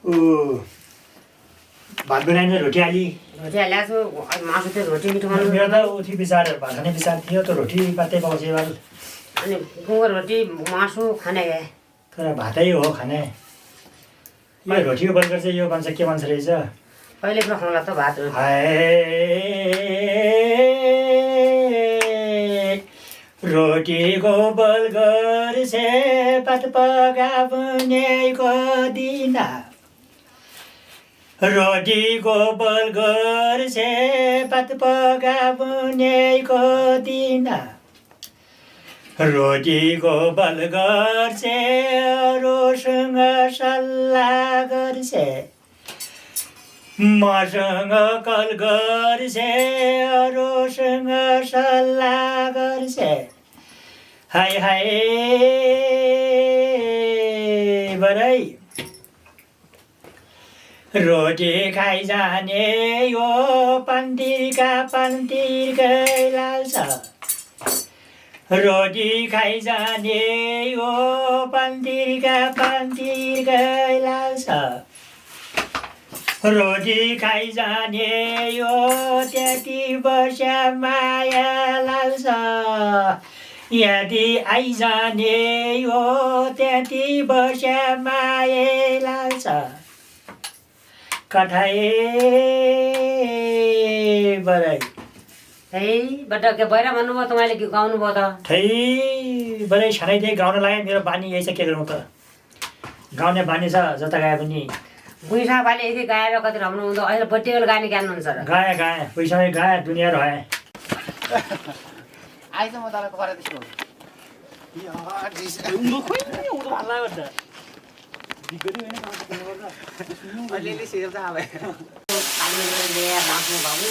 ऊ भात बनाइने रोटी हाली रोटी हालेको छु मासु त्यो रोटी मिठो बनाउनु मेरो त उठी विचार भात खाने विचार थियो त रोटी मात्रै पाउँछ बाल अनि गुङ्गुर रोटी मासु खाने गए तर भातै हो खाने यो रोटी उबालेर चाहिँ यो भन्छ के भन्छ रहेछ कहिले पो खाउँला त भात रोटी रोटीको बलगर से भात पकाउनेको दिन रोटीको बलगर से भात पकाउनेको दिन रोटीको बलगर से अरूसँग सल्लाह गर्छे मसँग कल गर्छे अरूसँग सल्लाह गर्छे हाय हाय बरै रोटी खाइ जाने यो पन्तिरकै लाग्छ रोटी खाइ जाने यो पन्तिरकै लाग्छ रोटी खाइ जाने यो त्यति बस्या माया लाग्छ यदि आइजाने यो त्यति बस्या माया लाग्छ कठाए बराई है बट के बहिरा भन्नुभयो तपाईँले के गाउनु भयो त थै बराई सानैदेखि गाउन लाग्यो मेरो बानी यही छ के गर्नु त गाउने बानी छ जता गए पनि गुइसा बाले यदि गाएर कति राम्रो हुँदो अहिले बट्टी बेला गाने गान्नुहुन्छ र गाए पैसामै गाए दुनियाँ रहे आइज म तपाईँको गरेर त्यसो अलिअलि सिकेर चाहिँ अब बाबु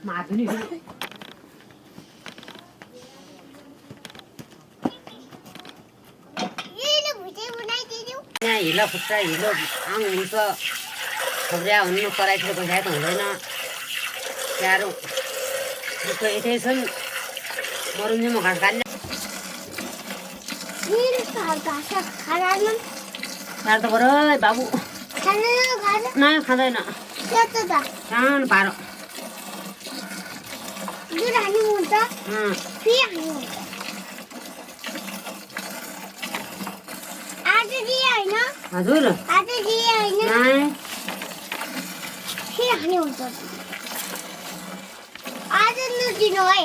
माथुनी हिलो फुट्छ हिलो आउँ हुन्छ खोज्या हुनु कराइतिर पैसा त हुँदैन स्याहारो यतै छन् मरुन्जेमा घाँस काट्ने त बरो बाबु नै खाँदैन सानो पारो हजुर आज नदिनु है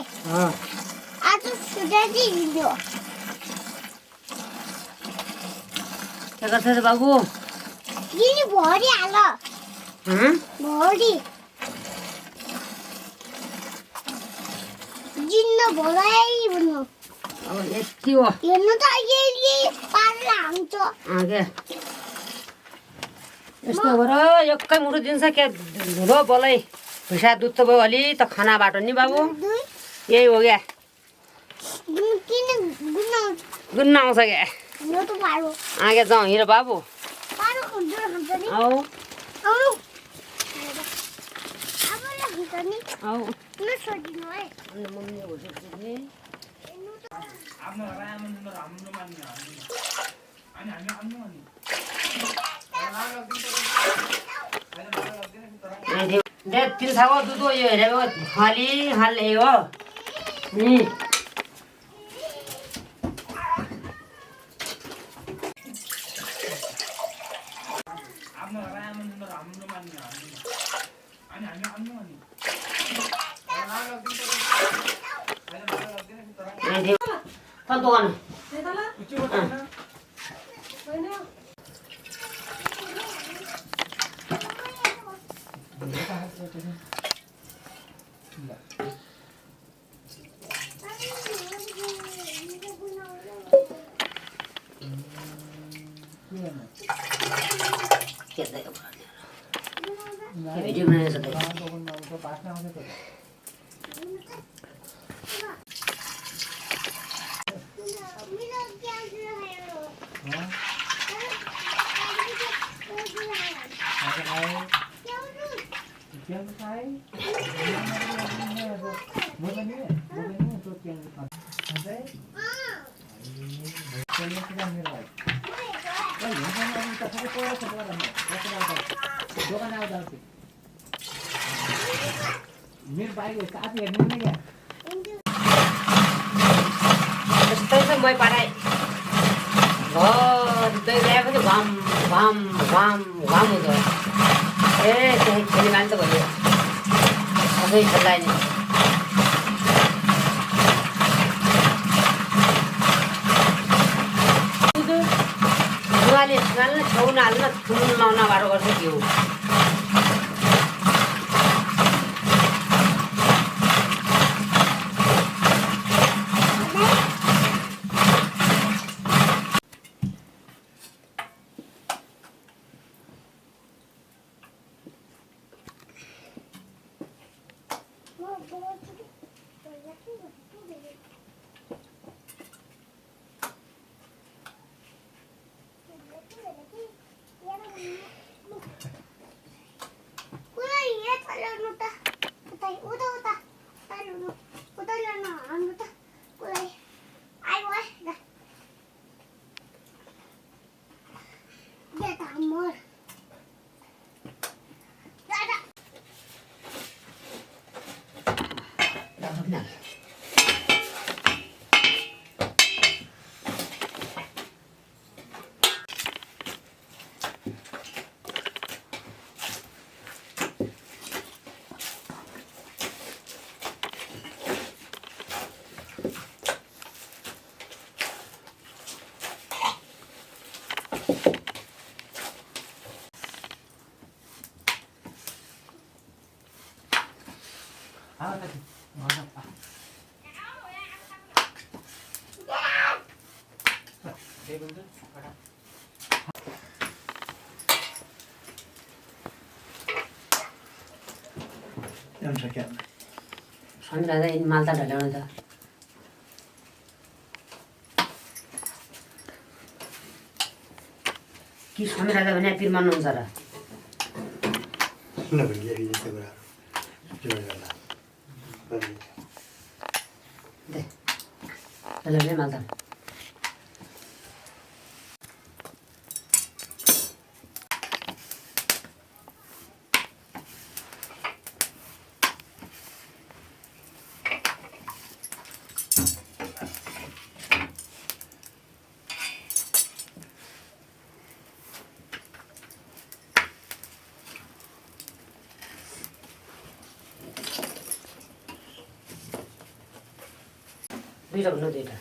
आज सुधारी दिनु के गर्छ त बाबु यिनी भरि हाल भरि जिन्न भराइ भन्नु अब यति हो हेर्नु त यही पारेर हान्छ के यस्तो हो र एकै मुठो दिन्छ के धुलो बोलै भुसा दुध त भयो अलि त खाना बाटो नि बाबु यही हो क्या किन गुन्न आउँछ क्या यो त पारो आगे जाउँ हिँड बाबु पारो खान्छ नि आऊ आऊ अब खान्छ नि आऊ न सोधिनु है मम्मी होस्ने तिन थाको दुध यो हेरेको खाली खाले हो नि दोकान पासमा आउँछ त मिलो क्या खायो मेरो बाइक साथी हेर्नु नै क्या त्यस्तै छ मै पाराई दही ल्याएपछि घाम घाम घाम घाम हुँदो ए त्यही खेली मान्छ भन्यो सबै खेल्लाई नि सुवाले छेउन हाल्न ठुलो नबारो गर्छ घिउ सन्ध्या मालदा ढल्याउनु त कि समिराजा भने पिर मान्नुहुन्छ र दे मालदा दुईटा भन्नु दुईटा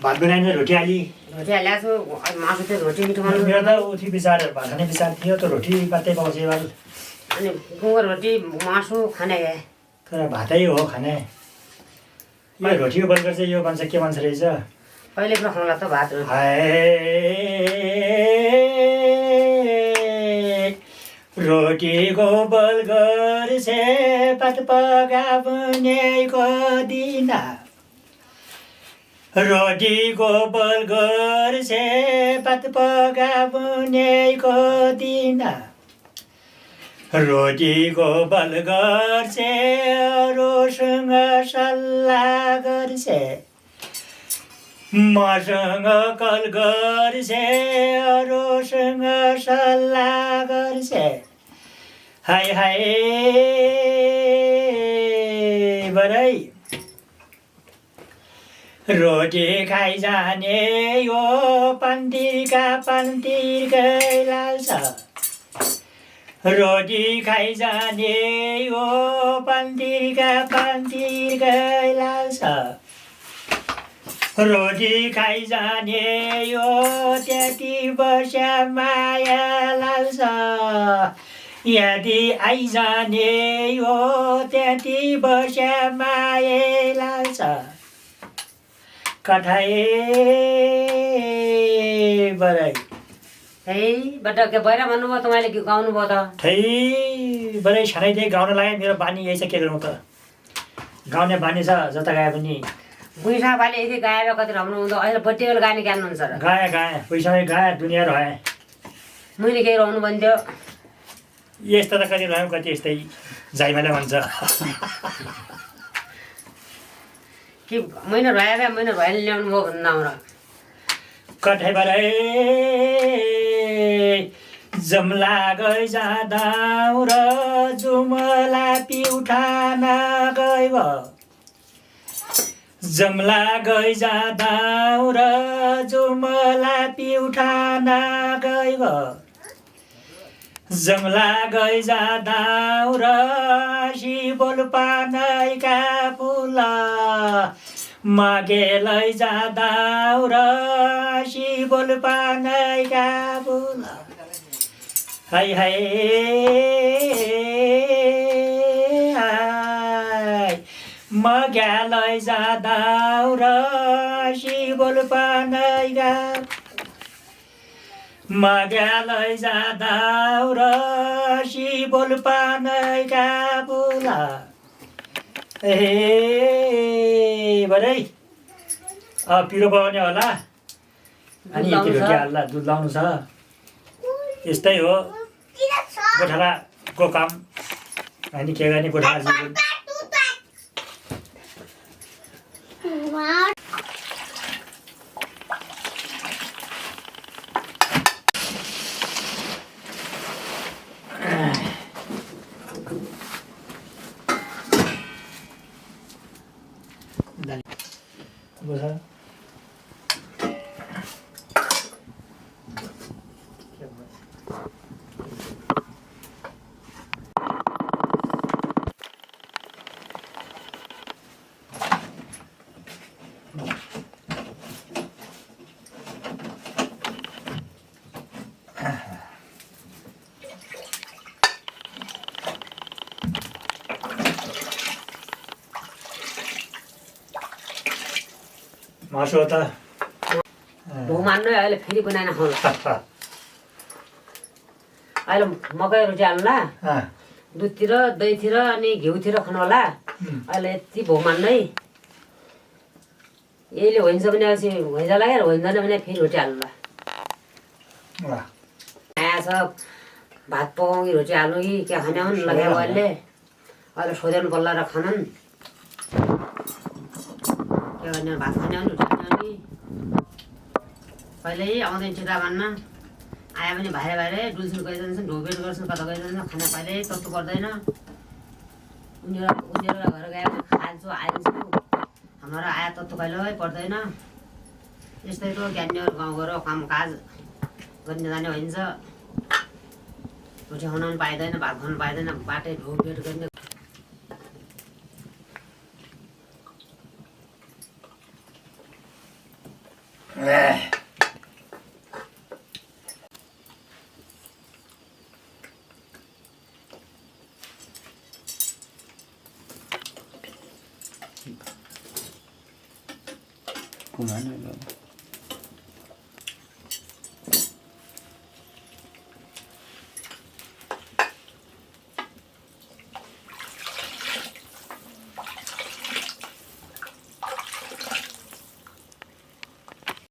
भात बनाएन रोटी हाली रोटी हालेको छु मासु चाहिँ रोटी मिठो बनाउनु मेरो त उठी विचार भात खाने विचार थियो त रोटी मात्रै पाउँछ यो पालि अनि गुङ्गुर रोटी मासु खाने तर भातै हो खाने यो रोटी बल्कर चाहिँ यो भन्छ के भन्छ रहेछ कहिले पनि खाउँला त भात रोटीको बल्गर से पात पकाउनेको दिन रोटीको बल्गर से पात पकाउनेको दिन रोटीको बल्गर से अरूसँग सल्लाह गर्छे मसँग कल गर्छे अरूसँग सल्लाह गर्छे हाय हाय बराई रोटी खाइ जाने यो पन्तिरका पन्तिरकै लाल्छ रोटी खाइ जाने यो पन्तिरका पन्तिरकै लाल्छ रोटी खाइ जाने यो त्यति वर्ष माया लाल्छ यदि आइजाने यो त्यति वर्ष माया लाल्छ कठै बराई है बट के बहिरा भन्नुभयो तपाईँले के गाउनु भयो त थै बराई सानैदेखि गाउन लाग्यो मेरो बानी यही छ के गर्नु त गाउने बानी छ जता गए पनि बुइसा पाले यदि गाएर कति राम्रो हुँदो अहिले बट्टीको गाने गान्नुहुन्छ र गाएँ पैसामै गाएँ दुनियाँ रहे मैले केही रहनु भन्थ्यो यस्तो त कति रह्यौँ कति यस्तै जाइमाले भन्छ कि मैना भए मैना भएर ल्याउनु भयो भन्नु नआउन कठै बराई जमला गई जाँदा र जुमला पिउठान गई जमला गई जाँदा र जुमला पिउठान गई जमला गई जाँदा र शिबोल पानैका फुल मागे लैजाँदा र शिबोल पानैका फुल हाय हाय मग्या लैजाँदा र शिबोल पानैका मग्या लैजाँदा र शिबोल पानैका फुल ए बरै पिरो बनाउने होला अनि यति भेटी हाल्ला दुध लाउनु छ यस्तै हो गोठालाको काम अनि के गर्ने गोठाला जीवन मासु त भुमान्नु अहिले फेरि बनाएर खाउला अहिले मकै रोटी हाल्नुला दुधतिर दहीतिर अनि घिउतिर खानु होला अहिले यति भुमान्नु है यहीले हुन्छ भने अझै हुन्छ लागेर होइन भने फेरि रोटी हाल्नुला आया छ भात पकाउँ कि रोटी हाल्नु कि क्या खाने हुन् लगायो अहिले अहिले सोध्नु पर्ला र खानुन् के गर्ने भात खाने हुन् रोटी खाने हुन् कि कहिल्यै आउँदैन चिता मान्न आयो भने भाइरे भाइरे डुल्छन् गइजान्छन् ढोबेट गर्छन् कता गइजान्छन् खाना कहिल्यै तत्तो पर्दैन उनीहरू घर गयो भने खान्छु आइदिन्छु हाम्रो आया तत्तो कहिल्यै पर्दैन यस्तै त ज्ञानीहरू गाउँ गएर कामकाज गर्ने जाने भइन्छ रोटी खान पनि पाइँदैन भात खानु पाइँदैन बाटै ढोबेट गर्ने Kumana